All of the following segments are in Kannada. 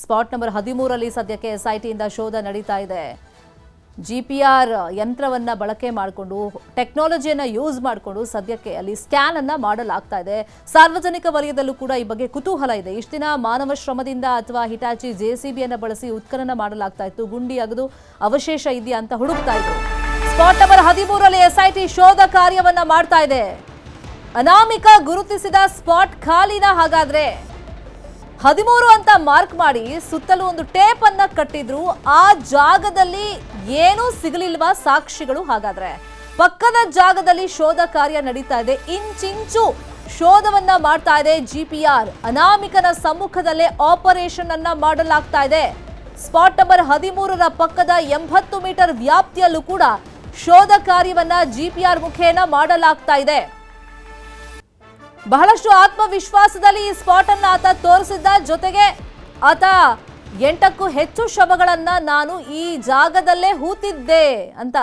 ಸ್ಪಾಟ್ ನಂಬರ್ 13ರಲ್ಲಿ ಸದ್ಯಕ್ಕೆ ಎಸ್ಐಟಿಯಿಂದ ಶೋಧ ನಡೀತಾ ಇದೆ. GPR ಯಂತ್ರವನ್ನ ಬಳಕೆ ಮಾಡಿಕೊಂಡು ಟೆಕ್ನಾಲಜಿಯನ್ನ ಯೂಸ್ ಮಾಡಿಕೊಂಡು ಸದ್ಯಕ್ಕೆ ಅಲ್ಲಿ ಸ್ಕ್ಯಾನ್ ಅನ್ನ ಮಾಡಲಾಗ್ತಾ ಇದೆ. ಸಾರ್ವಜನಿಕ ವಲಯದಲ್ಲೂ ಕೂಡ ಈ ಬಗ್ಗೆ ಕುತೂಹಲ ಇದೆ. ಇಷ್ಟು ದಿನ ಮಾನವ ಶ್ರಮದಿಂದ ಅಥವಾ ಹಿಟಾಚಿ JCB ಅನ್ನ ಬಳಸಿ ಉತ್ಖನನ ಮಾಡಲಾಗ್ತಾ ಇತ್ತು. ಗುಂಡಿ ಅಗದು ಅವಶೇಷ ಇದೆಯಾ ಅಂತ ಹುಡುಕ್ತಾ ಇದ್ರು. ಸ್ಪಾಟ್ ನಂಬರ್ 13ರಲ್ಲಿ SIT ಶೋಧ ಕಾರ್ಯವನ್ನ ಮಾಡ್ತಾ ಇದೆ. ಅನಾಮಿಕ ಗುರುತಿಸಿದ ಸ್ಪಾಟ್ ಖಾಲಿನ ಹಾಗಾದ್ರೆ 13 ಅಂತ ಮಾರ್ಕ್ ಮಾಡಿ ಸುತ್ತಲೂ ಒಂದು ಟೇಪ್ ಅನ್ನ ಕಟ್ಟಿದ್ರು. ಆ ಜಾಗದಲ್ಲಿ ಏನೂ ಸಿಗಲಿಲ್ವಾ ಸಾಕ್ಷಿಗಳು? ಹಾಗಾದ್ರೆ ಪಕ್ಕದ ಜಾಗದಲ್ಲಿ ಶೋಧ ಕಾರ್ಯ ನಡೀತಾ ಇದೆ. ಇಂಚಿಂಚು ಶೋಧವನ್ನ ಮಾಡ್ತಾ ಇದೆ GPR. ಅನಾಮಿಕನ ಸಮ್ಮುಖದಲ್ಲೇ ಆಪರೇಷನ್ ಅನ್ನ ಮಾಡಲಾಗ್ತಾ ಇದೆ. ಸ್ಪಾಟ್ ನಂಬರ್ 13ರ ಪಕ್ಕದ 80 ಮೀಟರ್ ವ್ಯಾಪ್ತಿಯಲ್ಲೂ ಕೂಡ ಶೋಧ ಕಾರ್ಯವನ್ನ GPR ಮುಖೇನ ಮಾಡಲಾಗ್ತಾ ಇದೆ. ಬಹಳಷ್ಟು ಆತ್ಮವಿಶ್ವಾಸದಲ್ಲಿ ಈ ಸ್ಪಾಟ್ ಅನ್ನ ಆತ ತೋರಿಸಿದ್ದ. ಜೊತೆಗೆ ಆತ 8ಕ್ಕೂ ಹೆಚ್ಚು ಶವಗಳನ್ನ ನಾನು ಈ ಜಾಗದಲ್ಲೇ ಹೂತಿದ್ದೆ ಅಂತ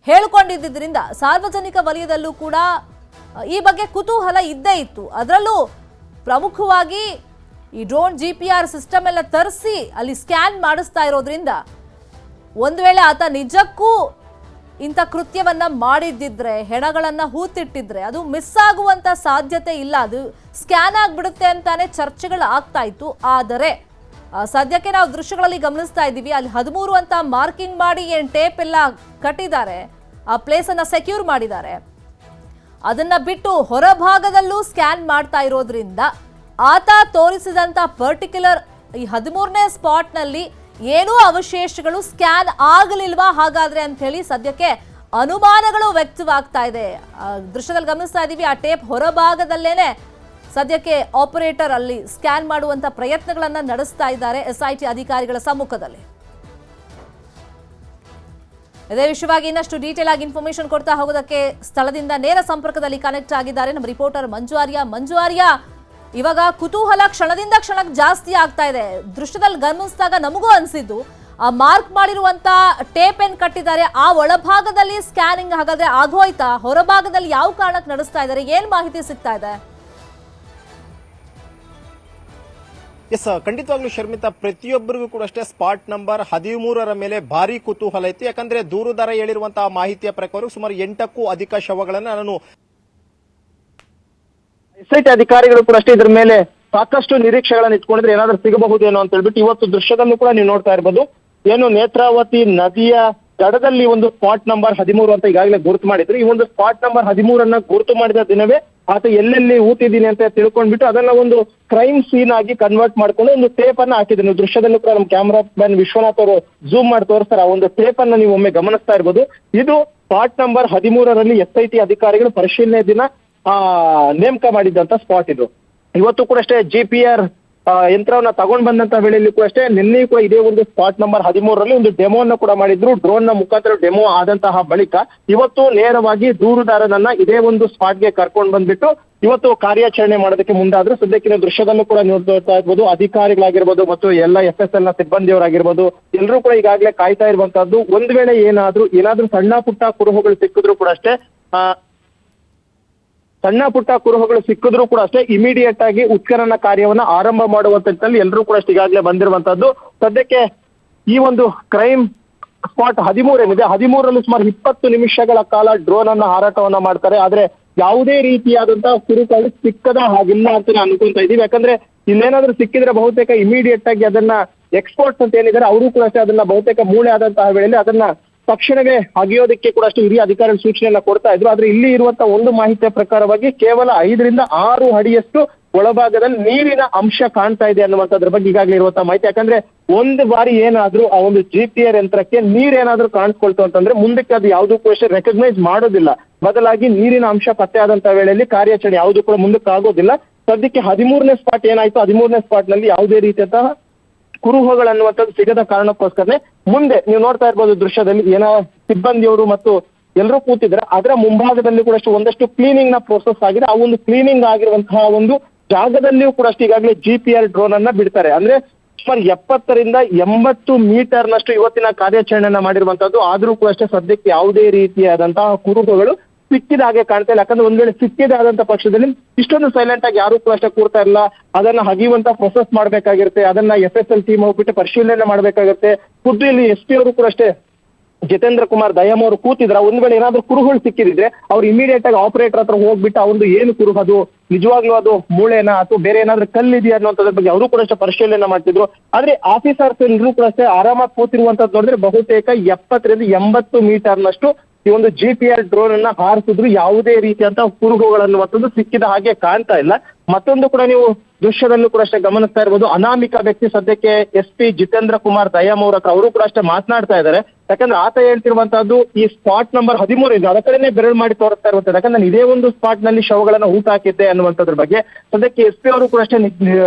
ಹೇಳಿಕೊಂಡಿದ್ದರಿಂದ ಸಾರ್ವಜನಿಕ ವಲಯದಲ್ಲೂ ಕೂಡ ಈ ಬಗ್ಗೆ ಕುತೂಹಲ ಇದ್ದೇ ಇತ್ತು. ಅದರಲ್ಲೂ ಪ್ರಮುಖವಾಗಿ ಈ ಡ್ರೋನ್ GPR ಸಿಸ್ಟಮ್ ಎಲ್ಲ ತರಿಸಿ ಅಲ್ಲಿ ಸ್ಕ್ಯಾನ್ ಮಾಡಿಸ್ತಾ ಇರೋದ್ರಿಂದ ಒಂದು ವೇಳೆ ಆತ ನಿಜಕ್ಕೂ ಇಂಥ ಕೃತ್ಯವನ್ನ ಮಾಡಿದ್ದಿದ್ರೆ, ಹೆಣಗಳನ್ನ ಹೂತಿಟ್ಟಿದ್ರೆ ಅದು ಮಿಸ್ ಆಗುವಂತ ಸಾಧ್ಯತೆ ಇಲ್ಲ. ಅದು ಸ್ಕ್ಯಾನ್ ಆಗಿಬಿಡುತ್ತೆ ಅಂತಾನೆ ಚರ್ಚೆಗಳು ಆಗ್ತಾ ಇತ್ತು. ಆದರೆ ಸದ್ಯಕ್ಕೆ ನಾವು ದೃಶ್ಯಗಳಲ್ಲಿ ಗಮನಿಸ್ತಾ ಇದ್ದೀವಿ, ಅಲ್ಲಿ 13 ಅಂತ ಮಾರ್ಕಿಂಗ್ ಮಾಡಿ ಏನು ಟೇಪ್ ಎಲ್ಲ ಕಟ್ಟಿದ್ದಾರೆ, ಆ ಪ್ಲೇಸ್ ಅನ್ನ ಸೆಕ್ಯೂರ್ ಮಾಡಿದ್ದಾರೆ. ಅದನ್ನ ಬಿಟ್ಟು ಹೊರಭಾಗದಲ್ಲೂ ಸ್ಕ್ಯಾನ್ ಮಾಡ್ತಾ ಇರೋದ್ರಿಂದ ಆತ ತೋರಿಸಿದಂತ ಪರ್ಟಿಕ್ಯುಲರ್ ಈ 13ನೇ ಸ್ಪಾಟ್ನಲ್ಲಿ ಏನೂ ಅವಶೇಷಗಳು ಸ್ಕ್ಯಾನ್ ಆಗಲಿಲ್ವಾ ಹಾಗಾದ್ರೆ ಅಂತ ಹೇಳಿ ಸದ್ಯಕ್ಕೆ ಅನುಮಾನಗಳು ವ್ಯಕ್ತವಾಗ್ತಾ ಇದೆ. ದೃಶ್ಯದಲ್ಲಿ ಗಮನಿಸ್ತಾ ಇದ್ದೀವಿ, ಆ ಟೇಪ್ ಹೊರಭಾಗದಲ್ಲೇನೆ ಸದ್ಯಕ್ಕೆ ಆಪರೇಟರ್ ಅಲ್ಲಿ ಸ್ಕ್ಯಾನ್ ಮಾಡುವಂತ ಪ್ರಯತ್ನಗಳನ್ನ ನಡೆಸ್ತಾ ಇದ್ದಾರೆ SIT ಅಧಿಕಾರಿಗಳ ಸಮ್ಮುಖದಲ್ಲಿ. ಇದೇ ವಿಷಯವಾಗಿ ಇನ್ನಷ್ಟು ಡೀಟೇಲ್ ಆಗಿ ಇನ್ಫಾರ್ಮೇಶನ್ ಕೊಡ್ತಾ ಹೋಗೋದಕ್ಕೆ ಸ್ಥಳದಿಂದ ನೇರ ಸಂಪರ್ಕದಲ್ಲಿ ಕನೆಕ್ಟ್ ಆಗಿದ್ದಾರೆ ನಮ್ಮ ರಿಪೋರ್ಟರ್ ಮಂಜು ಆರ್ಯ. ಇವಾಗ ಕುತೂಹಲ ಕ್ಷಣದಿಂದ ಕ್ಷಣಕ್ಕೆ ಜಾಸ್ತಿ ಆಗ್ತಾ ಇದೆ. ದೃಶ್ಯದಲ್ಲಿ ಗಮನಿಸಿದಾಗ ನಮಗೂ ಅನಿಸಿದ್ದು ಆ ಮಾರ್ಕ್ ಮಾಡಿರುವಂತ ಟೇಪ್ ಏನ್ ಕಟ್ಟಿದ್ದಾರೆ ಆ ಒಳಭಾಗದಲ್ಲಿ ಸ್ಕ್ಯಾನಿಂಗ್ ಹಾಗಾದ್ರೆ ಆಗೋಯ್ತಾ? ಹೊರಭಾಗದಲ್ಲಿ ಯಾವ ಕಾರಣಕ್ಕೆ ನಡೆಸ್ತಾ ಇದ್ದಾರೆ? ಏನ್ ಮಾಹಿತಿ ಸಿಗ್ತಾ ಇದೆ? ಎಸ್, ಖಂಡಿತವಾಗ್ಲೂ ಶರ್ಮಿತಾ, ಪ್ರತಿಯೊಬ್ಬರಿಗೂ ಕೂಡ ಅಷ್ಟೇ ಸ್ಪಾಟ್ ನಂಬರ್ 13ರ ಮೇಲೆ ಭಾರಿ ಕುತೂಹಲ ಇತ್ತು. ಯಾಕಂದ್ರೆ ದೂರುದಾರ ಹೇಳಿರುವಂತಹ ಮಾಹಿತಿಯ ಪ್ರಕಾರ ಸುಮಾರು 8ಕ್ಕೂ ಅಧಿಕ ಶವಗಳನ್ನು ನಾನು SIT ಅಧಿಕಾರಿಗಳು ಕೂಡ ಅಷ್ಟೇ ಇದ್ರ ಮೇಲೆ ಸಾಕಷ್ಟು ನಿರೀಕ್ಷೆಗಳನ್ನ ಇಟ್ಕೊಂಡಿದ್ರೆ ಏನಾದ್ರೂ ಸಿಗಬಹುದೇನೋ ಅಂತ ಹೇಳ್ಬಿಟ್ಟು ಇವತ್ತು ದೃಶ್ಯದಲ್ಲೂ ಕೂಡ ನೀವು ನೋಡ್ತಾ ಇರ್ಬೋದು. ಏನು ನೇತ್ರಾವತಿ ನದಿಯ ದಡದಲ್ಲಿ ಒಂದು ಸ್ಪಾಟ್ ನಂಬರ್ 13 ಅಂತ ಈಗಾಗಲೇ ಗುರುತು ಮಾಡಿದ್ರು. ಈ ಒಂದು ಸ್ಪಾಟ್ ನಂಬರ್ 13 ಗುರುತು ಮಾಡಿದ ದಿನವೇ ಆತ ಎಲ್ಲೆಲ್ಲಿ ಊತಿದ್ದೀನಿ ಅಂತ ತಿಳ್ಕೊಂಡ್ಬಿಟ್ಟು ಅದನ್ನ ಒಂದು ಕ್ರೈಮ್ ಸೀನ್ ಆಗಿ ಕನ್ವರ್ಟ್ ಮಾಡ್ಕೊಂಡು ಒಂದು ಟೇಪ್ ಅನ್ನ ಹಾಕಿದ್ರು. ನೀವು ದೃಶ್ಯದಲ್ಲೂ ಕೂಡ ನಮ್ಮ ಕ್ಯಾಮ್ರಾ ಮ್ಯಾನ್ ವಿಶ್ವನಾಥ್ ಅವರು ಝೂಮ್ ಮಾಡಿ ತೋರಿಸ್ತಾರೆ. ಆ ಒಂದು ಟೇಪ್ ಅನ್ನ ನೀವು ಒಮ್ಮೆ ಗಮನಿಸ್ತಾ ಇರ್ಬೋದು. ಇದು ಸ್ಪಾಟ್ ನಂಬರ್ 13ರಲ್ಲಿ SIT ಅಧಿಕಾರಿಗಳು ಪರಿಶೀಲನೆ ದಿನ ನೇಮಕ ಮಾಡಿದ್ದಂತ ಸ್ಪಾಟ್ ಇದು. ಇವತ್ತು ಕೂಡ ಅಷ್ಟೇ GPR ಯಂತ್ರವನ್ನ ತಗೊಂಡ್ ಬಂದಂತ ವೇಳೆಯಲ್ಲಿ ಕೂಡ ಅಷ್ಟೇ ನಿನ್ನೆಯೂ ಕೂಡ ಇದೇ ಒಂದು ಸ್ಪಾಟ್ ನಂಬರ್ 13ರಲ್ಲಿ ಒಂದು ಡೆಮೋನ್ನ ಕೂಡ ಮಾಡಿದ್ರು. ಡ್ರೋನ್ ನ ಮುಖಾಂತರ ಡೆಮೋ ಆದಂತಹ ಬಳಿಕ ಇವತ್ತು ನೇರವಾಗಿ ದೂರುದಾರನನ್ನ ಇದೇ ಒಂದು ಸ್ಪಾಟ್ಗೆ ಕರ್ಕೊಂಡು ಬಂದ್ಬಿಟ್ಟು ಇವತ್ತು ಕಾರ್ಯಾಚರಣೆ ಮಾಡೋದಕ್ಕೆ ಮುಂದಾದ್ರು. ಸದ್ಯಕ್ಕಿನ ದೃಶ್ಯದಲ್ಲೂ ಕೂಡ ನೋಡ್ತಾ ಇರ್ಬೋದು, ಅಧಿಕಾರಿಗಳಾಗಿರ್ಬೋದು ಮತ್ತು ಎಲ್ಲ FSL ನ ಸಿಬ್ಬಂದಿಯವರಾಗಿರ್ಬೋದು ಎಲ್ಲರೂ ಕೂಡ ಈಗಾಗಲೇ ಕಾಯ್ತಾ ಇರುವಂತಹದ್ದು. ಒಂದ್ ವೇಳೆ ಏನಾದ್ರೂ ಸಣ್ಣ ಪುಟ್ಟ ಕುರುಹುಗಳು ಸಿಕ್ಕಿದ್ರು ಕೂಡ ಅಷ್ಟೇ ಸಿಕ್ಕಿದ್ರು ಕೂಡ ಅಷ್ಟೇ ಇಮಿಡಿಯೇಟ್ ಆಗಿ ಉತ್ಖನನ ಕಾರ್ಯವನ್ನ ಆರಂಭ ಮಾಡುವಂತ ನಿಟ್ಟಿನಲ್ಲಿ ಎಲ್ಲರೂ ಕೂಡ ಅಷ್ಟೇ ಈಗಾಗಲೇ ಬಂದಿರುವಂತಹದ್ದು. ಸದ್ಯಕ್ಕೆ ಈ ಒಂದು ಕ್ರೈಮ್ ಸ್ಪಾಟ್ 13 ಏನಿದೆ 13ರಲ್ಲಿ ಸುಮಾರು 20 ನಿಮಿಷಗಳ ಕಾಲ ಡ್ರೋನ್ ಅನ್ನ ಹಾರಾಟವನ್ನ ಮಾಡ್ತಾರೆ. ಆದ್ರೆ ಯಾವುದೇ ರೀತಿಯಾದಂತಹ ಕುರುಹುಗಳು ಸಿಕ್ಕದ ಹಾಗಿಲ್ಲ ಅಂತ ಅನ್ಕೊಂತ ಇದೀವಿ. ಯಾಕಂದ್ರೆ ಇನ್ನೇನಾದ್ರೂ ಸಿಕ್ಕಿದ್ರೆ ಬಹುತೇಕ ಇಮಿಡಿಯೇಟ್ ಆಗಿ ಅದನ್ನ ಎಕ್ಸ್ಪರ್ಟ್ಸ್ ಅಂತ ಏನಿದ್ದಾರೆ ಅವರು ಕೂಡ ಅಷ್ಟೇ ಅದನ್ನ ಬಹುತೇಕ ಮೂಳೆ ಆದಂತಹ ವೇಳೆಯಲ್ಲಿ ಅದನ್ನ ತಕ್ಷಣವೇ ಅಗೆಯೋದಕ್ಕೆ ಕೂಡ ಅಷ್ಟು ಹಿರಿಯ ಅಧಿಕಾರಿಗಳು ಸೂಚನೆಯನ್ನ ಕೊಡ್ತಾ ಇದ್ರು. ಆದ್ರೆ ಇಲ್ಲಿ ಇರುವಂತಹ ಒಂದು ಮಾಹಿತಿಯ ಪ್ರಕಾರವಾಗಿ ಕೇವಲ 5 ರಿಂದ 6 ಅಡಿಯಷ್ಟು ಒಳಭಾಗದಲ್ಲಿ ನೀರಿನ ಅಂಶ ಕಾಣ್ತಾ ಇದೆ ಅನ್ನುವಂಥದ್ರ ಬಗ್ಗೆ ಈಗಾಗಲೇ ಇರುವಂತಹ ಮಾಹಿತಿ. ಯಾಕಂದ್ರೆ ಒಂದು ಬಾರಿ ಏನಾದ್ರೂ ಆ ಒಂದು GPR ಯಂತ್ರಕ್ಕೆ ನೀರೇನಾದ್ರೂ ಕಾಣಿಸ್ಕೊಳ್ತು ಅಂತಂದ್ರೆ ಮುಂದಕ್ಕೆ ಅದು ಯಾವುದೂ ಕೂಡ ರೆಕಗ್ನೈಸ್ ಮಾಡೋದಿಲ್ಲ. ಬದಲಾಗಿ ನೀರಿನ ಅಂಶ ಪತ್ತೆ ಆದಂತಹ ವೇಳೆಯಲ್ಲಿ ಕಾರ್ಯಾಚರಣೆ ಯಾವುದೂ ಕೂಡ ಮುಂದಕ್ಕೆ ಆಗೋದಿಲ್ಲ. ಸದ್ಯಕ್ಕೆ 13ನೇ ಸ್ಪಾಟ್ ಏನಾಯ್ತು, 13ನೇ ಸ್ಪಾಟ್ ನಲ್ಲಿ ಯಾವುದೇ ರೀತಿಯಂತಹ ಕುರುಹುಗಳನ್ನುವಂಥದ್ದು ಸಿಗದ ಕಾರಣಕ್ಕೋಸ್ಕರನೇ ಮುಂದೆ ನೀವು ನೋಡ್ತಾ ಇರ್ಬೋದು ದೃಶ್ಯದಲ್ಲಿ ಏನೋ ಸಿಬ್ಬಂದಿಯವರು ಮತ್ತು ಎಲ್ಲರೂ ಕೂತಿದ್ರೆ ಅದರ ಮುಂಭಾಗದಲ್ಲಿ ಕೂಡ ಒಂದಷ್ಟು ಕ್ಲೀನಿಂಗ್ ನ ಪ್ರೋಸೆಸ್ ಆಗಿದೆ. ಆ ಒಂದು ಕ್ಲೀನಿಂಗ್ ಆಗಿರುವಂತಹ ಒಂದು ಜಾಗದಲ್ಲಿಯೂ ಕೂಡ ಅಷ್ಟು ಈಗಾಗಲೇ GPR ಡ್ರೋನ್ ಅನ್ನ ಬಿಡ್ತಾರೆ. ಅಂದ್ರೆ ಸುಮಾರು 70 ರಿಂದ 80 ಮೀಟರ್ನಷ್ಟು ಇವತ್ತಿನ ಕಾರ್ಯಾಚರಣೆಯನ್ನ ಮಾಡಿರುವಂತದ್ದು. ಆದ್ರೂ ಕೂಡ ಅಷ್ಟೇ ಸದ್ಯಕ್ಕೆ ಯಾವುದೇ ರೀತಿಯಾದಂತಹ ಕುರುಹುಗಳು ಸಿಕ್ಕಿದ ಹಾಗೆ ಕಾಣ್ತಾ ಇಲ್ಲ. ಯಾಕಂದ್ರೆ ಒಂದ್ ವೇಳೆ ಸಿಕ್ಕಿದೆ ಆದಂತ ಪಕ್ಷದಲ್ಲಿ ಇಷ್ಟೊಂದು ಸೈಲೆಂಟ್ ಆಗಿ ಯಾರು ಕೂಡ ಅಷ್ಟೇ ಕೂರ್ತಾ ಇಲ್ಲ. ಅದನ್ನ ಹಗಿಯುವಂತ ಪ್ರೊಸೆಸ್ ಮಾಡ್ಬೇಕಾಗಿರುತ್ತೆ, ಅದನ್ನ FSL ಟೀಮ್ ಹೋಗ್ಬಿಟ್ಟು ಪರಿಶೀಲನೆ ಮಾಡ್ಬೇಕಾಗುತ್ತೆ. ಖುದ್ದು ಇಲ್ಲಿ SP ಅವರು ಕೂಡ ಅಷ್ಟೇ ಜಿತೇಂದ್ರ ಕುಮಾರ್ ದಯಮ್ ಅವರು ಕೂತಿದ್ರ. ಒಂದ್ ವೇಳೆ ಏನಾದ್ರು ಕುರುಹುಗಳು ಸಿಕ್ಕಿದ್ರೆ ಅವ್ರು ಇಮಿಡಿಯೇಟ್ ಆಗಿ ಆಪರೇಟರ್ ಹತ್ರ ಹೋಗ್ಬಿಟ್ಟು ಅವ್ರದ್ದು ಏನು ಕುರುಹು, ಅದು ನಿಜವಾಗ್ಲೂ ಅದು ಮೂಳೆನಾ ಅಥವಾ ಬೇರೆ ಏನಾದ್ರು ಕಲ್ಲಿದೆಯಾ ಅನ್ನೋದ್ರ ಬಗ್ಗೆ ಅವರು ಕೂಡ ಅಷ್ಟೇ ಪರಿಶೀಲನೆ ಮಾಡ್ತಿದ್ರು. ಆದ್ರೆ ಆಫೀಸರ್ಸ್ ಎಲ್ಲರೂ ಕೂಡ ಅಷ್ಟೇ ಆರಾಮಾಗಿ ಕೂತಿರುವಂತದ್ದು ನೋಡಿದ್ರೆ ಬಹುತೇಕ 70 ರಿಂದ 80 ಮೀಟರ್ನಷ್ಟು ಈ ಒಂದು GPR ಡ್ರೋನ್ ಅನ್ನ ಹಾರಿಸಿದ್ರು. ಯಾವುದೇ ರೀತಿಯಂತ ಕುರುಹುಗಳನ್ನು ಸಿಕ್ಕಿದ ಹಾಗೆ ಕಾಣ್ತಾ ಇಲ್ಲ. ಮತ್ತೊಂದು ಕೂಡ ನೀವು ದೃಶ್ಯದಲ್ಲೂ ಕೂಡ ಅಷ್ಟೇ ಗಮನಿಸ್ತಾ ಇರ್ಬೋದು, ಅನಾಮಿಕ ವ್ಯಕ್ತಿ ಸದ್ಯಕ್ಕೆ SP ಜಿತೇಂದ್ರ ಕುಮಾರ್ ದಯಮ್ ಅವ್ರ ಹತ್ರ ಅವರು ಕೂಡ ಅಷ್ಟೇ ಮಾತನಾಡ್ತಾ ಇದ್ದಾರೆ. ಯಾಕಂದ್ರೆ ಆತ ಹೇಳ್ತಿರುವಂತದ್ದು ಈ ಸ್ಪಾಟ್ ನಂಬರ್ 13 ಇದೆ, ಅದ ಕಡೆನೆ ಬೆರಳು ಮಾಡಿ ತೋರಿಸ್ತಾ ಇರುವಂತದ್ದು. ಯಾಕಂದ್ರೆ ನಾನು ಇದೇ ಒಂದು ಸ್ಪಾಟ್ ನಲ್ಲಿ ಶವಗಳನ್ನ ಊಟ ಹಾಕಿದ್ದೆ ಅನ್ನುವಂಥದ್ರ ಬಗ್ಗೆ ಸದ್ಯಕ್ಕೆ SP ಅವರು ಕೂಡ ಅಷ್ಟೇ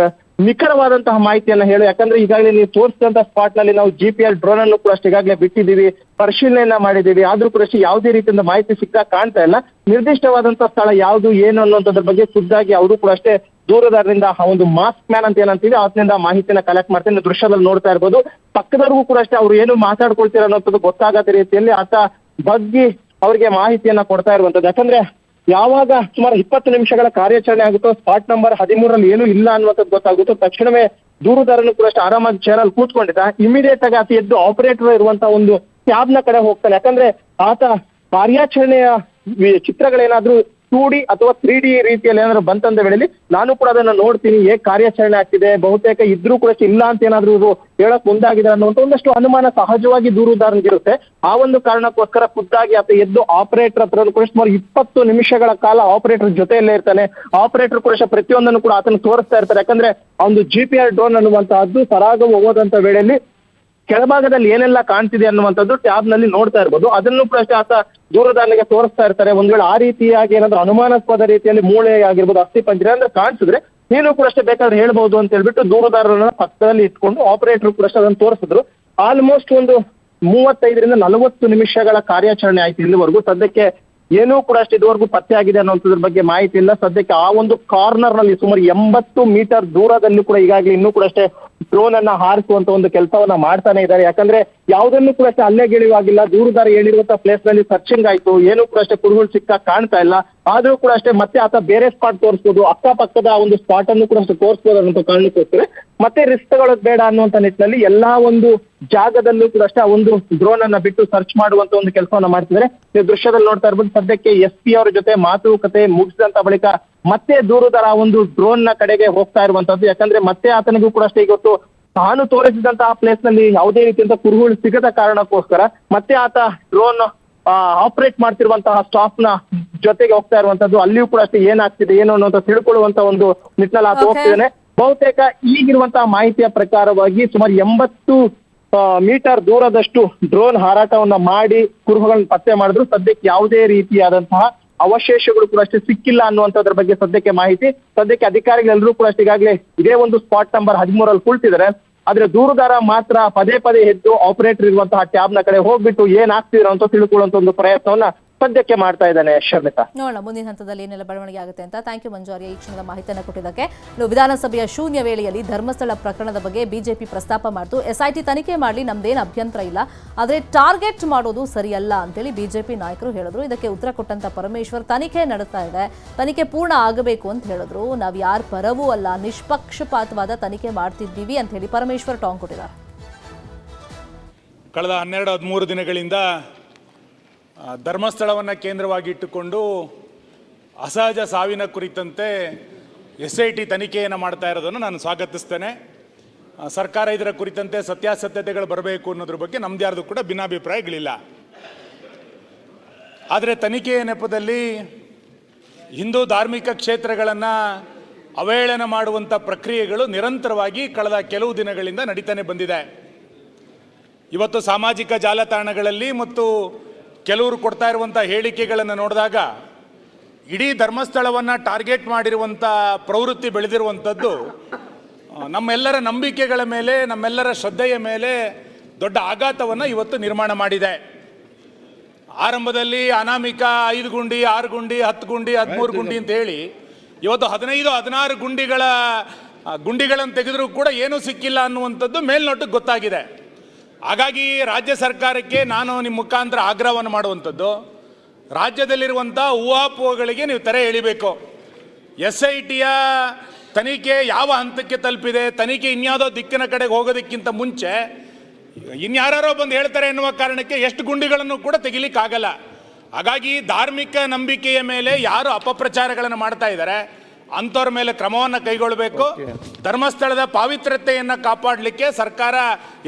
ನಿಖರವಾದಂತಹ ಮಾಹಿತಿಯನ್ನ ಹೇಳು. ಯಾಕಂದ್ರೆ ಈಗಾಗಲೇ ನೀವು ತೋರಿಸಿದಂತಹ ಸ್ಪಾಟ್ ನಲ್ಲಿ ನಾವು GPR ಡ್ರೋನ್ ಅನ್ನು ಕೂಡ ಅಷ್ಟೇ ಈಗಾಗಲೇ ಬಿಟ್ಟಿದ್ದೀವಿ, ಪರಿಶೀಲನೆಯನ್ನ ಮಾಡಿದ್ದೀವಿ. ಆದ್ರೂ ಕೂಡ ಅಷ್ಟೇ ಯಾವುದೇ ರೀತಿಯಿಂದ ಮಾಹಿತಿ ಸಿಗ್ತಾ ಕಾಣ್ತಾ ಇಲ್ಲ. ನಿರ್ದಿಷ್ಟವಾದಂತಹ ಸ್ಥಳ ಯಾವುದು ಏನು ಅನ್ನುವಂಥದ್ರ ಬಗ್ಗೆ ಖುದ್ದಾಗಿ ಅವರು ಕೂಡ ಅಷ್ಟೇ ದೂರದಾರರಿಂದ ಒಂದು ಮಾಸ್ಕ್ ಮ್ಯಾನ್ ಅಂತ ಏನಂತೀವಿ ಆತನಿಂದ ಮಾಹಿತಿನ ಕಲೆಕ್ಟ್ ಮಾಡ್ತೀನಿ. ದೃಶ್ಯದಲ್ಲಿ ನೋಡ್ತಾ ಇರ್ಬೋದು, ಪಕ್ಕದವ್ರಿಗೂ ಕೂಡ ಅಷ್ಟೇ ಅವ್ರು ಏನು ಮಾತಾಡ್ಕೊಳ್ತೀರ ಅನ್ನೋಂಥದ್ದು ಗೊತ್ತಾಗದ ರೀತಿಯಲ್ಲಿ ಆತ ಬಗ್ಗೆ ಅವರಿಗೆ ಮಾಹಿತಿಯನ್ನ ಕೊಡ್ತಾ ಇರುವಂತದ್ದು. ಯಾಕಂದ್ರೆ ಯಾವಾಗ ಸುಮಾರು 20 ನಿಮಿಷಗಳ ಕಾರ್ಯಾಚರಣೆ ಆಗುತ್ತೋ, ಸ್ಪಾಟ್ ನಂಬರ್ 13 ಏನು ಇಲ್ಲ ಅನ್ನುವಂಥದ್ದು ಗೊತ್ತಾಗುತ್ತೋ, ತಕ್ಷಣವೇ ದೂರುದಾರನು ಕೂಡ ಅಷ್ಟೇ ಆರಾಮಾಗಿ ಚೇರಲ್ಲಿ ಕೂತ್ಕೊಂಡಿದ್ದ. ಇಮಿಡಿಯೇಟ್ ಆಗಿ ಆತ ಎದ್ದು ಆಪರೇಟರ್ ಇರುವಂತಹ ಒಂದು ಟ್ಯಾಬ್ ನ ಕಡೆ ಹೋಗ್ತಾನೆ. ಯಾಕಂದ್ರೆ ಆತ ಕಾರ್ಯಾಚರಣೆಯ ಚಿತ್ರಗಳೇನಾದ್ರೂ 2D ಅಥವಾ 3D ರೀತಿಯಲ್ಲಿ ಏನಾದ್ರು ಬಂತಂದ ವೇಳೆಯಲ್ಲಿ ನಾನು ಕೂಡ ಅದನ್ನ ನೋಡ್ತೀನಿ, ಹೇಗೆ ಕಾರ್ಯಾಚರಣೆ ಆಗ್ತಿದೆ, ಬಹುತೇಕ ಇದ್ರೂ ಕೂಡ ಇಲ್ಲ ಅಂತ ಏನಾದ್ರು ಇವರು ಹೇಳಕ್ ಮುಂದಾಗಿದೆ ಅನ್ನುವಂತ ಒಂದಷ್ಟು ಅನುಮಾನ ಸಹಜವಾಗಿ ದೂರುದಾರನಿಗಿರುತ್ತೆ. ಆ ಒಂದು ಕಾರಣಕ್ಕೋಸ್ಕರ ಖುದ್ದಾಗಿ ಆತ ಎದ್ದು ಆಪರೇಟರ್ ಹತ್ರ ಕೂಡ ಸುಮಾರು 20 ನಿಮಿಷಗಳ ಕಾಲ ಆಪರೇಟರ್ ಜೊತೆಯಲ್ಲೇ ಇರ್ತಾನೆ. ಆಪರೇಟರ್ ಕೂಡ ಪ್ರತಿಯೊಂದನ್ನು ಕೂಡ ಆತನ ತೋರಿಸ್ತಾ ಇರ್ತಾರೆ. ಯಾಕಂದ್ರೆ ಒಂದು GPR ಡ್ರೋನ್ ಅನ್ನುವಂತಹದ್ದು ಸರಾಗ ಹೋಗೋದಂತ ವೇಳೆಯಲ್ಲಿ ಕೆಳಭಾಗದಲ್ಲಿ ಏನೆಲ್ಲ ಕಾಣ್ತಿದೆ ಅನ್ನುವಂಥದ್ದು ಟ್ಯಾಬ್ ನಲ್ಲಿ ನೋಡ್ತಾ ಇರ್ಬೋದು. ಅದನ್ನು ಕೂಡ ಅಷ್ಟೇ ಆತ ದೂರದಾರನಿಗೆ ತೋರಿಸ್ತಾ ಇರ್ತಾರೆ. ಒಂದ್ ವೇಳೆ ಆ ರೀತಿಯಾಗಿ ಏನಾದ್ರು ಅನುಮಾನಾಸ್ಪದ ರೀತಿಯಲ್ಲಿ ಮೂಳೆ ಆಗಿರ್ಬೋದು, ಅಸ್ಥಿ ಪಂಜರ ಅಂದ್ರೆ ಕಾಣಿಸಿದ್ರೆ ನೀನು ಕೂಡ ಅಷ್ಟೇ ಬೇಕಾದ್ರೆ ಹೇಳ್ಬಹುದು ಅಂತ ಹೇಳ್ಬಿಟ್ಟು ದೂರದಾರರನ್ನ ಪಕ್ಕದಲ್ಲಿ ಇಟ್ಕೊಂಡು ಆಪರೇಟರ್ ಕೂಡ ಅಷ್ಟೇ ಅದನ್ನು ತೋರಿಸಿದ್ರು. ಆಲ್ಮೋಸ್ಟ್ ಒಂದು 35 ರಿಂದ 40 ನಿಮಿಷಗಳ ಕಾರ್ಯಾಚರಣೆ ಆಯ್ತು ಇಲ್ಲಿವರೆಗೂ. ಸದ್ಯಕ್ಕೆ ಏನೂ ಕೂಡ ಅಷ್ಟೇ ಇದುವರೆಗೂ ಪತ್ತೆ ಆಗಿದೆ ಅನ್ನೋದ್ರ ಬಗ್ಗೆ ಮಾಹಿತಿ ಇಲ್ಲ. ಸದ್ಯಕ್ಕೆ ಆ ಒಂದು ಕಾರ್ನರ್ ನಲ್ಲಿ ಸುಮಾರು 80 ಮೀಟರ್ ದೂರದಲ್ಲಿ ಕೂಡ ಈಗಾಗಲೇ ಇನ್ನೂ ಕೂಡ ಅಷ್ಟೇ ಡ್ರೋನ್ ಅನ್ನ ಹಾರಿಸುವಂತ ಒಂದು ಕೆಲಸವನ್ನ ಮಾಡ್ತಾನೆ ಇದ್ದಾರೆ. ಯಾಕಂದ್ರೆ ಯಾವುದನ್ನು ಕೂಡ ಅಷ್ಟೇ ಅಲ್ಲೆಗೆಳೆಯುವಾಗಿಲ್ಲ. ದೂರದಾರ ಹೇಳಿರುವಂತಹ ಪ್ಲೇಸ್ ನಲ್ಲಿ ಸರ್ಚಿಂಗ್ ಆಯ್ತು, ಏನೂ ಕೂಡ ಅಷ್ಟೇ ಕುರುಹುಗಳು ಸಿಕ್ಕ ಕಾಣ್ತಾ ಇಲ್ಲ. ಆದ್ರೂ ಕೂಡ ಅಷ್ಟೇ ಮತ್ತೆ ಆತ ಬೇರೆ ಸ್ಪಾಟ್ ತೋರಿಸ್ಬೋದು, ಅಕ್ಕಪಕ್ಕದ ಒಂದು ಸ್ಪಾಟ್ ಅನ್ನು ಕೂಡ ಅಷ್ಟೇ ತೋರಿಸ್ಬೋದು ಅನ್ನೋ ಕಾರಣಕ್ಕೋಸ್ಕರ ಮತ್ತೆ ರಿಸ್ಕ್ ತಗೊಳ್ಳೋದು ಬೇಡ ಅನ್ನುವಂತ ನಿಟ್ಟಿನಲ್ಲಿ ಎಲ್ಲಾ ಒಂದು ಜಾಗದಲ್ಲೂ ಕೂಡ ಅಷ್ಟೇ ಆ ಒಂದು ಡ್ರೋನ್ ಅನ್ನ ಬಿಟ್ಟು ಸರ್ಚ್ ಮಾಡುವಂತ ಒಂದು ಕೆಲಸವನ್ನ ಮಾಡ್ತಿದ್ದಾರೆ. ನೀವು ದೃಶ್ಯದಲ್ಲಿ ನೋಡ್ತಾ ಇರ್ಬೋದು, ಸದ್ಯಕ್ಕೆ SP ಅವರ ಜೊತೆ ಮಾತುಕತೆ ಮುಗಿಸಿದಂತ ಬಳಿಕ ಮತ್ತೆ ದೂರದಾರ ಒಂದು ಡ್ರೋನ್ ನ ಕಡೆಗೆ ಹೋಗ್ತಾ ಇರುವಂತದ್ದು. ಯಾಕಂದ್ರೆ ಮತ್ತೆ ಆತನಿಗೂ ಕೂಡ ಅಷ್ಟೇ ಇವತ್ತು ತಾನು ತೋರಿಸಿದಂತಹ ಪ್ಲೇಸ್ ನಲ್ಲಿ ಯಾವುದೇ ರೀತಿಯಂತ ಕುರುಹುಗಳು ಸಿಗದ ಕಾರಣಕ್ಕೋಸ್ಕರ ಮತ್ತೆ ಆತ ಡ್ರೋನ್ ಆಪರೇಟ್ ಮಾಡ್ತಿರುವಂತಹ ಸ್ಟಾಫ್ ನ ಜೊತೆಗೆ ಹೋಗ್ತಾ ಇರುವಂತದ್ದು. ಅಲ್ಲಿಯೂ ಕೂಡ ಅಷ್ಟೇ ಏನಾಗ್ತಿದೆ ಏನು ಅನ್ನೋಂತ ತಿಳ್ಕೊಳ್ಳುವಂತ ಒಂದು ನಿಟ್ಟಿನಲ್ಲಿ ಆತ ಹೋಗ್ತಿದ್ದಾನೆ. ಬಹುತೇಕ ಈಗಿರುವಂತಹ ಮಾಹಿತಿಯ ಪ್ರಕಾರವಾಗಿ ಸುಮಾರು 80 ಮೀಟರ್ ದೂರದಷ್ಟು ಡ್ರೋನ್ ಹಾರಾಟವನ್ನ ಮಾಡಿ ಕುರುಹುಗಳನ್ನ ಪತ್ತೆ ಮಾಡಿದ್ರು. ಸದ್ಯಕ್ಕೆ ಯಾವುದೇ ರೀತಿಯಾದಂತಹ ಅವಶೇಷಗಳು ಕೂಡ ಅಷ್ಟೇ ಸಿಕ್ಕಿಲ್ಲ ಅನ್ನುವಂಥದ್ರ ಬಗ್ಗೆ ಸದ್ಯಕ್ಕೆ ಮಾಹಿತಿ. ಸದ್ಯಕ್ಕೆ ಅಧಿಕಾರಿಗಳೆಲ್ಲರೂ ಕೂಡ ಅಷ್ಟೇ ಈಗಾಗಲೇ ಇದೇ ಒಂದು ಸ್ಪಾಟ್ ನಂಬರ್ 13 ಕುಳಿತಿದ್ದಾರೆ. ಆದ್ರೆ ದೂರುದಾರ ಮಾತ್ರ ಪದೇ ಪದೇ ಎದ್ದು ಆಪರೇಟರ್ ಇರುವಂತಹ ಟ್ಯಾಬ್ ನ ಕಡೆ ಹೋಗ್ಬಿಟ್ಟು ಏನಾಗ್ತಿರೋ ಅಂತ ತಿಳ್ಕೊಳ್ಳುವಂತ ಒಂದು ಪ್ರಯತ್ನವನ್ನ ಸದ್ಯಕ್ಕೆ ಮಾಡ್ತಾ ಇದ್ದಾನೆ ಶರ್ಮಿತಾ. ನೋಡೋಣ ಮುಂದಿನ ಹಂತದಲ್ಲಿ ಏನೆಲ್ಲ ಬೆಳವಣಿಗೆ ಆಗುತ್ತೆ ಅಂತ. ಥ್ಯಾಂಕ್ ಯು ಮಂಜು ಆರ್ಯ ಈ ಕ್ಷಣದ ಮಾಹಿತಿಯನ್ನು ಕೊಟ್ಟಿದ್ದಕ್ಕೆ. ವಿಧಾನಸಭೆಯ ಶೂನ್ಯ ವೇಳೆಯಲ್ಲಿ ಧರ್ಮಸ್ಥಳ ಪ್ರಕರಣದ ಬಗ್ಗೆ ಬಿಜೆಪಿ ಪ್ರಸ್ತಾಪ ಮಾಡಿತು. SIT ತನಿಖೆ ಮಾಡಲಿ, ನಮ್ದೇನು ಅಭ್ಯಂತರ ಇಲ್ಲ, ಆದರೆ ಟಾರ್ಗೆಟ್ ಮಾಡೋದು ಸರಿಯಲ್ಲ ಅಂತೇಳಿ ಬಿಜೆಪಿ ನಾಯಕರು ಹೇಳಿದ್ರು. ಇದಕ್ಕೆ ಉತ್ತರ ಕೊಟ್ಟಂತ ಪರಮೇಶ್ವರ್ ತನಿಖೆ ನಡೆಸ್ತಾ ಇದೆ, ತನಿಖೆ ಪೂರ್ಣ ಆಗಬೇಕು ಅಂತ ಹೇಳಿದ್ರು. ನಾವು ಯಾರ ಪರವೂ ಅಲ್ಲ, ನಿಷ್ಪಕ್ಷಪಾತವಾದ ತನಿಖೆ ಮಾಡ್ತಿದ್ದೀವಿ ಅಂತ ಹೇಳಿ ಪರಮೇಶ್ವರ್ ಟಾಂಗ್ ಕೊಟ್ಟಿದ್ದಾರೆ. ಕಳೆದ 12-13 ದಿನಗಳಿಂದ ಧರ್ಮಸ್ಥಳವನ್ನು ಕೇಂದ್ರವಾಗಿಟ್ಟುಕೊಂಡು ಅಸಹಜ ಸಾವಿನ ಕುರಿತಂತೆ SIT ತನಿಖೆಯನ್ನು ಮಾಡ್ತಾ ಇರೋದನ್ನು ನಾನು ಸ್ವಾಗತಿಸ್ತೇನೆ. ಸರ್ಕಾರ ಇದರ ಕುರಿತಂತೆ ಸತ್ಯಾಸತ್ಯತೆಗಳು ಬರಬೇಕು ಅನ್ನೋದ್ರ ಬಗ್ಗೆ ನಮ್ದು ಯಾರ್ದು ಕೂಡ ಭಿನ್ನಾಭಿಪ್ರಾಯಗಳಿಲ್ಲ. ಆದರೆ ತನಿಖೆಯ ನೆಪದಲ್ಲಿ ಹಿಂದೂ ಧಾರ್ಮಿಕ ಕ್ಷೇತ್ರಗಳನ್ನು ಅವಹೇಳನ ಮಾಡುವಂಥ ಪ್ರಕ್ರಿಯೆಗಳು ನಿರಂತರವಾಗಿ ಕಳೆದ ಕೆಲವು ದಿನಗಳಿಂದ ನಡೀತಾನೆ ಬಂದಿದೆ. ಇವತ್ತು ಸಾಮಾಜಿಕ ಜಾಲತಾಣಗಳಲ್ಲಿ ಮತ್ತು ಕೆಲವರು ಕೊಡ್ತಾ ಇರುವಂಥ ಹೇಳಿಕೆಗಳನ್ನು ನೋಡಿದಾಗ ಇಡೀ ಧರ್ಮಸ್ಥಳವನ್ನು ಟಾರ್ಗೆಟ್ ಮಾಡಿರುವಂಥ ಪ್ರವೃತ್ತಿ ಬೆಳೆದಿರುವಂಥದ್ದು ನಮ್ಮೆಲ್ಲರ ನಂಬಿಕೆಗಳ ಮೇಲೆ, ನಮ್ಮೆಲ್ಲರ ಶ್ರದ್ಧೆಯ ಮೇಲೆ ದೊಡ್ಡ ಆಘಾತವನ್ನು ಇವತ್ತು ನಿರ್ಮಾಣ ಮಾಡಿದೆ. ಆರಂಭದಲ್ಲಿ ಅನಾಮಿಕ 5 ಗುಂಡಿ, 6 ಗುಂಡಿ, 10 ಗುಂಡಿ, 13 ಗುಂಡಿ ಅಂತ ಹೇಳಿ ಇವತ್ತು 15-16 ಗುಂಡಿಗಳನ್ನು ತೆಗೆದರೂ ಕೂಡ ಏನೂ ಸಿಕ್ಕಿಲ್ಲ ಅನ್ನುವಂಥದ್ದು ಮೇಲ್ನೋಟಕ್ಕೆ ಗೊತ್ತಾಗಿದೆ. ಹಾಗಾಗಿ ರಾಜ್ಯ ಸರ್ಕಾರಕ್ಕೆ ನಾನು ನಿಮ್ಮ ಮುಖಾಂತರ ಆಗ್ರಹವನ್ನು ಮಾಡುವಂಥದ್ದು, ರಾಜ್ಯದಲ್ಲಿರುವಂಥ ಊಹಾಪೋಹಗಳಿಗೆ ನೀವು ತೆರೆ ಎಳಿಬೇಕು. SITಯ ತನಿಖೆ ಯಾವ ಹಂತಕ್ಕೆ ತಲುಪಿದೆ, ತನಿಖೆ ಇನ್ಯಾವುದೋ ದಿಕ್ಕಿನ ಕಡೆಗೆ ಹೋಗೋದಕ್ಕಿಂತ ಮುಂಚೆ ಇನ್ಯಾರೋ ಬಂದು ಹೇಳ್ತಾರೆ ಎನ್ನುವ ಕಾರಣಕ್ಕೆ ಎಷ್ಟು ಗುಂಡಿಗಳನ್ನು ಕೂಡ ತೆಗಿಲಿಕ್ಕಾಗಲ್ಲ. ಹಾಗಾಗಿ ಧಾರ್ಮಿಕ ನಂಬಿಕೆಯ ಮೇಲೆ ಯಾರು ಅಪಪ್ರಚಾರಗಳನ್ನು ಮಾಡ್ತಾ ಇದ್ದಾರೆ ಅಂಥವ್ರ ಮೇಲೆ ಕ್ರಮವನ್ನು ಕೈಗೊಳ್ಳಬೇಕು. ಧರ್ಮಸ್ಥಳದ ಪಾವಿತ್ರ್ಯತೆಯನ್ನು ಕಾಪಾಡಲಿಕ್ಕೆ ಸರ್ಕಾರ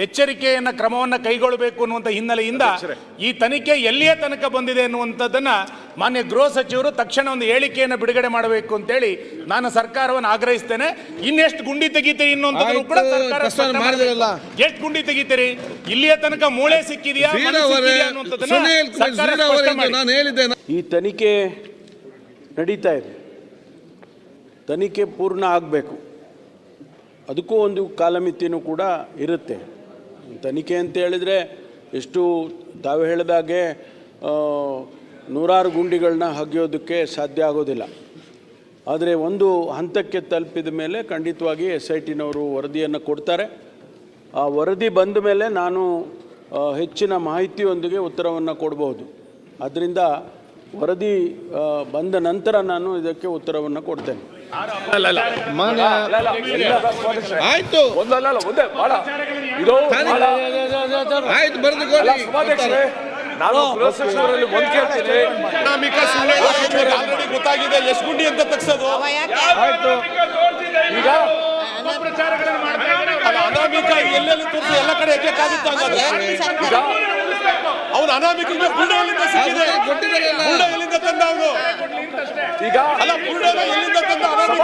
ಎಚ್ಚರಿಕೆಯನ್ನ ಕ್ರಮವನ್ನು ಕೈಗೊಳ್ಳಬೇಕು ಅನ್ನುವಂಥ ಹಿನ್ನೆಲೆಯಿಂದ ಈ ತನಿಖೆ ಎಲ್ಲಿಯ ತನಕ ಬಂದಿದೆ ಅನ್ನುವಂಥದ್ದನ್ನ ಮಾನ್ಯ ಗೃಹ ಸಚಿವರು ತಕ್ಷಣ ಒಂದು ಹೇಳಿಕೆಯನ್ನು ಬಿಡುಗಡೆ ಮಾಡಬೇಕು ಅಂತೇಳಿ ನಾನು ಸರ್ಕಾರವನ್ನು ಆಗ್ರಹಿಸ್ತೇನೆ. ಇನ್ನೆಷ್ಟು ಗುಂಡಿ ತೆಗಿತೀರಿ ಅನ್ನುವಂಥದ್ದು ಕೂಡ ಸರ್ಕಾರ ಎಷ್ಟು ಗುಂಡಿ ತೆಗಿತೀರಿ, ಇಲ್ಲಿಯ ತನಕ ಮೂಳೆ ಸಿಕ್ಕಿದೆಯಾ ಅನ್ನುವಂಥದ್ದನ್ನ ಈ ತನಿಖೆ ನಡೀತಾ ಇದೆ. ತನಿಖೆ ಪೂರ್ಣ ಆಗಬೇಕು, ಅದಕ್ಕೂ ಒಂದು ಕಾಲಮಿತಿನೂ ಕೂಡ ಇರುತ್ತೆ. ತನಿಖೆ ಅಂತ ಹೇಳಿದರೆ ಎಷ್ಟು ತಾವು ಹೇಳಿದಾಗೆ ನೂರಾರು ಗುಂಡಿಗಳನ್ನ ಹಗಿಯೋದಕ್ಕೆ ಸಾಧ್ಯ ಆಗೋದಿಲ್ಲ. ಆದರೆ ಒಂದು ಹಂತಕ್ಕೆ ತಲುಪಿದ ಮೇಲೆ ಖಂಡಿತವಾಗಿ SITನವರು ವರದಿಯನ್ನು ಕೊಡ್ತಾರೆ. ಆ ವರದಿ ಬಂದ ಮೇಲೆ ನಾನು ಹೆಚ್ಚಿನ ಮಾಹಿತಿಯೊಂದಿಗೆ ಉತ್ತರವನ್ನು ಕೊಡಬಹುದು. ಆದ್ದರಿಂದ ವರದಿ ಬಂದ ನಂತರ ನಾನು ಇದಕ್ಕೆ ಉತ್ತರವನ್ನು ಕೊಡ್ತೇನೆ. ಆಯ್ತು ಆಯ್ತು ಬರೆದುಕೊಳ್ಳಿ. ಗೊತ್ತಾಗಿದೆ ಎಷ್ಟು ಗುಂಡಿ ಅಂತ ತಗ್ಸೋದು. ಈಗ ಅನಾಮಿಕ ಎಲ್ಲೆಲ್ಲಿ ತೋರಿಸಿ ಎಲ್ಲ ಕಡೆ ಎಕ್ಕಾಗುತ್ತೆ ಹಂಗಾದ್ರೆ ಅವನು ಅನಾಮಿಕ ಬುಲ್ಡೋಲಿಂದ ಸಿಕ್ಕಿದೆ. ಬುಲ್ಡೋ ಎಲ್ಲಿಂದ ತಂದ ಅವನು? ಈಗ ಅಲ್ಲ ಬುಲ್ಡೋ ಎಲ್ಲಿಂದ ತಂದ ಅನಾಮಿಕ?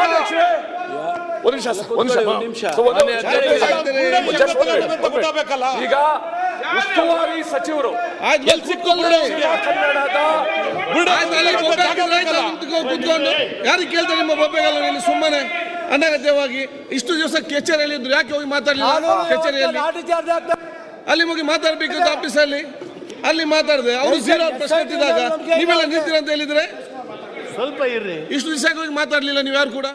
ಗೊತ್ತಾಗಬೇಕಲ್ಲ. ಈಗ ಉಸ್ತುವಾರಿ ಸಚಿವರು ಎಲ್ಲಿ ಸಿಕ್ಕು ಕೂತ್ಕೊಂಡು ಯಾರಿಗೆ ಕೇಳ್ತಾರೆ ನಿಮ್ಮ ಬೊಬ್ಬೆಗಲ್ಲ ಇಲ್ಲಿ ಸುಮ್ಮನೆ ಅನಗತ್ಯವಾಗಿ ಇಷ್ಟು ದಿವಸ ಕಚೇರಿಯಲ್ಲಿ ಇದ್ರು, ಯಾಕೆ ಹೋಗಿ ಮಾತಾಡಲಿಲ್ಲ? ಕಚೇರಿಯಲ್ಲಿ ಅಲ್ಲಿ ಹೋಗಿ ಮಾತಾಡ್ಬೇಕಂತ ಆಫೀಸಲ್ಲಿ ಅಲ್ಲಿ ಮಾತಾಡಿದೆ. ಅವರು 0 ಪ್ರಶ್ನೆ ಎತ್ತಿದಾಗ ನೀವೆಲ್ಲ ನಿಂತಿರ ಅಂತ ಹೇಳಿದ್ರೆ ಸ್ವಲ್ಪ ಇರ್ರಿ. ಇಷ್ಟು ದಿವಸ ಹೋಗಿ ಮಾತಾಡ್ಲಿಲ್ಲ ನೀವು ಯಾರು ಕೂಡ.